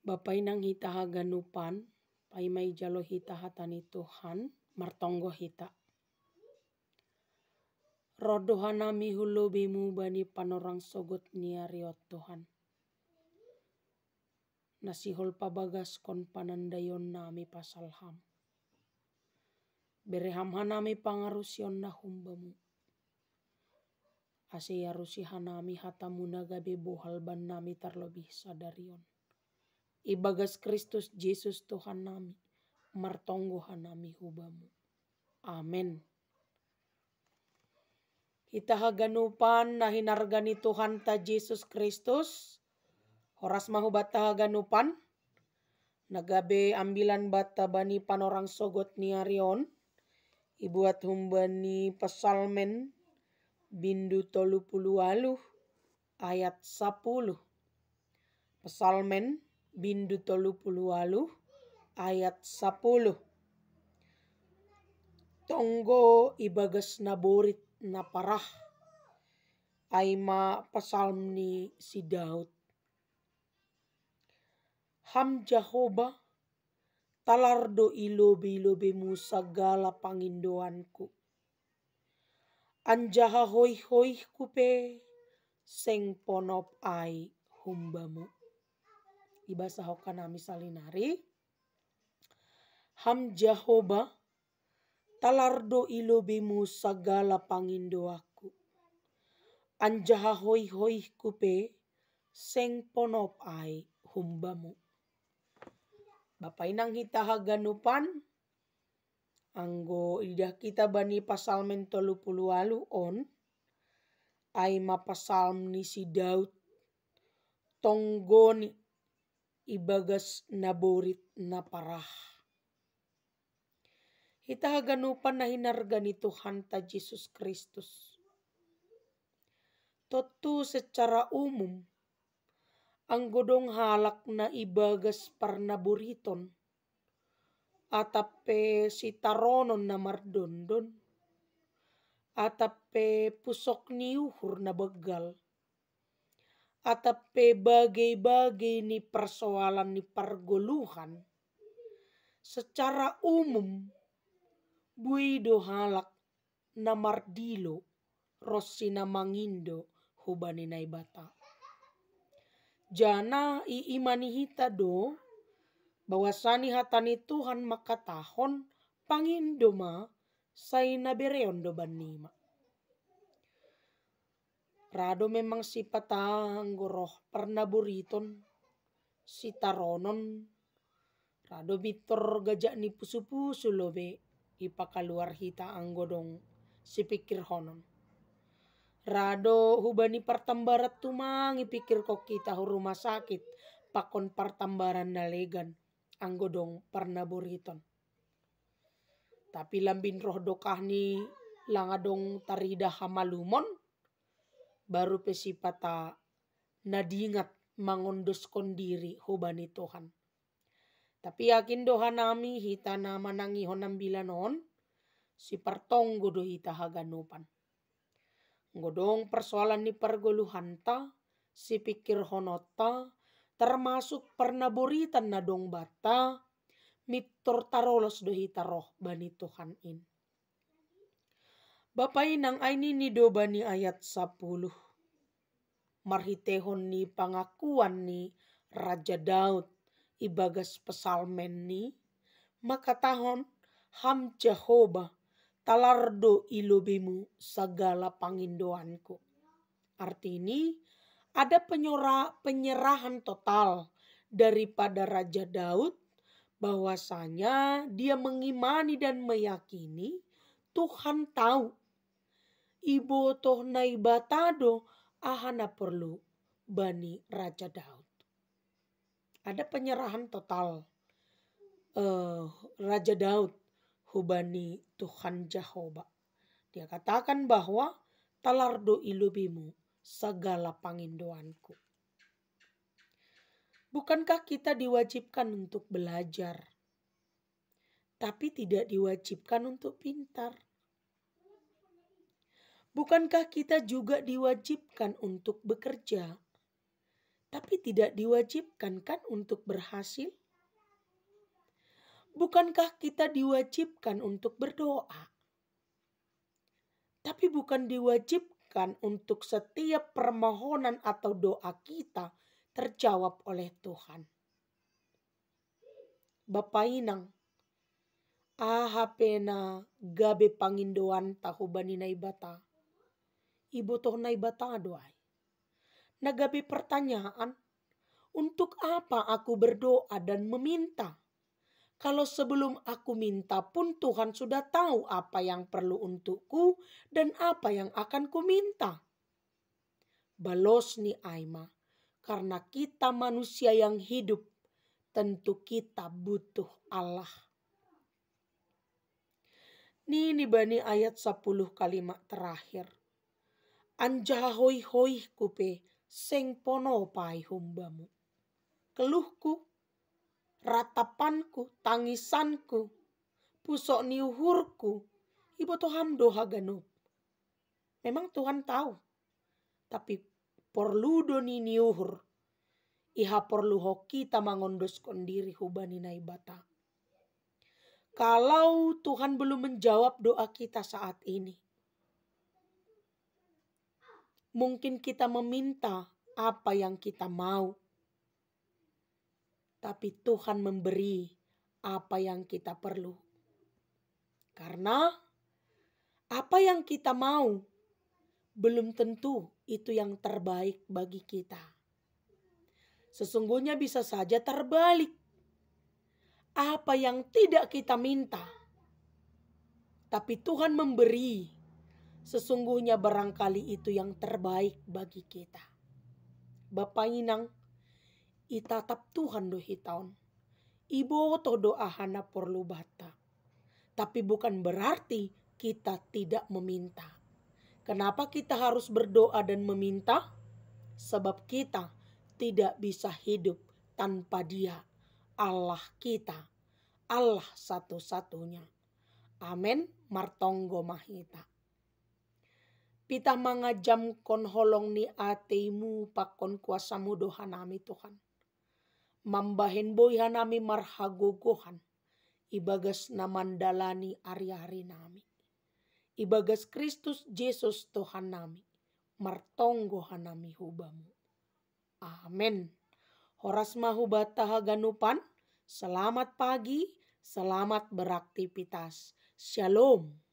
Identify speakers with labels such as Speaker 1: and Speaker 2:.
Speaker 1: Bapai nang hita haganupan, paimai jalo hita hatani Tuhan, martonggo hita. Rodohanami hulobimu bani panorang sogot niariot Tuhan. Nasihol pabagas kon panandayon nami pasal ham. Bereham hanami pangarusion na humbamu. Aseyarusi hanami hatamuna gabe bohal ban nami terlebih sadarion. Ibagas Kristus Yesus Tuhan nami, martonggo hanami hubamu. Amen. Kita haganupan na hinargani Tuhan ta Yesus Kristus. Horas mahu bata haganupan. Nagabe ambilan bata bani panorang sogot niarion. Ibuat humbani pesalmen bindu 30 ayat 10. Pesalmen bindu 30 ayat 10. Tonggo ibagas naborit na parah. Aima pesalm ni si Daud. Ham Jehovah talardo ilobe-ilobemu sagala pangindoanku. Anjaha hoi-hoi kupe seng ponop ai humbamu. Ibasa hokanami salinari. Ham Jehovah talardo ilobemu sagala pangindoaku. Anjaha hoi-hoi kupe seng ponop ai humbamu. Bapak inang hita haganupan. Anggo idah kita bani pasalmen 30 on. Aima pasalm ni si Daud. Tonggoni ibagas naborit na parah. Hita haganupan na hinargani Tuhan ta Yesus Kristus. Totu secara umum. Anggodong halak na ibagas parnaburiton. Atape sitaronon na mardondon. Atape pusok niuhur na begal. Atape bagai-bagai ni persoalan ni pargoluhan. Secara umum. Buido halak na mardilo. Rosina mangindo hubani naibata. Jana iimani hita do. Bahwasani hatani Tuhan makatahon pangindo ma say nabereon do banima. Rado memang sipatang goroh pernaburiton sitaronon. Rado bitor gajak ni pusu-pusu lobe ipakaluar hita anggodong sipikir honon. Rado hubani partambarat tumang ipikir kok kita rumah sakit pakon partambaran nalegan anggodong parnaburiton. Tapi lambin roh dokah ni langadong tarida hamalumon baru pesipata nadingat mangondos kondiri hubani Tuhan. Tapi yakin doha nami hita nama nangi honam bilanon si partonggo do hita haganupan. Ngodong persoalan ni pergoluhan ta si pikir honota termasuk pernaburitan na dong bata mitor tarolos do hita roh bani Tuhan in. Bapai nang aini ni do bani ayat 10. Marhitehon ni pangakuan ni Raja Daud ibagas pesalmen ni makatahon ham Jehovah talardo ilobemu sagala pangindoanku. Arti ini ada penyerahan total daripada Raja Daud bahwasanya dia mengimani dan meyakini Tuhan tahu ibotoh naibatado ahana perlu bani Raja Daud. Ada penyerahan total Raja Daud hubani Tuhan Jehovah. Dia katakan bahwa talardo ilubimu segala pangindoanku. Bukankah kita diwajibkan untuk belajar, tapi tidak diwajibkan untuk pintar? Bukankah kita juga diwajibkan untuk bekerja, tapi tidak diwajibkan kan untuk berhasil? Bukankah kita diwajibkan untuk berdoa? Tapi bukan diwajibkan untuk setiap permohonan atau doa kita terjawab oleh Tuhan. Bapa inang, ahapena gabe pangindoan tahu bani naibata. Ibu toh naibata doai. Nagabe pertanyaan, untuk apa aku berdoa dan meminta? Kalau sebelum aku minta pun Tuhan sudah tahu apa yang perlu untukku dan apa yang akan ku minta. Balos ni Aima, karena kita manusia yang hidup, tentu kita butuh Allah. Ini bani ayat 10 kalimat terakhir. Anjah hoi kupe seng pono pai humbamu. Keluhku, ratapanku, tangisanku, pusok niuhurku, ibu Tuhan doha ganup. Memang Tuhan tahu, tapi perlu doni niuhur. Iha perlu ho kita mangondoskan diri hubani naibata. Kalau Tuhan belum menjawab doa kita saat ini, mungkin kita meminta apa yang kita mau, tapi Tuhan memberi apa yang kita perlu. Karena apa yang kita mau belum tentu itu yang terbaik bagi kita. Sesungguhnya bisa saja terbalik. Apa yang tidak kita minta, tapi Tuhan memberi, sesungguhnya barangkali itu yang terbaik bagi kita. Bapa inang, itatap Tuhan do hitaon. Ibo to doa hana perlu bata. Tapi bukan berarti kita tidak meminta. Kenapa kita harus berdoa dan meminta? Sebab kita tidak bisa hidup tanpa Dia, Allah kita, Allah satu-satunya. Amin, martonggo mahita. Pita mangajam kon holong ni ateimu pakon kuasamu dohanami Tuhan. Mambahin boy hanami marhagogohan. Ibagas namandalani ari-ari nami. Ibagas Kristus Yesus Tuhan nami. Martonggo hanami hubamu. Amin. Horas mahubata haganupan. Selamat pagi, selamat beraktivitas. Shalom.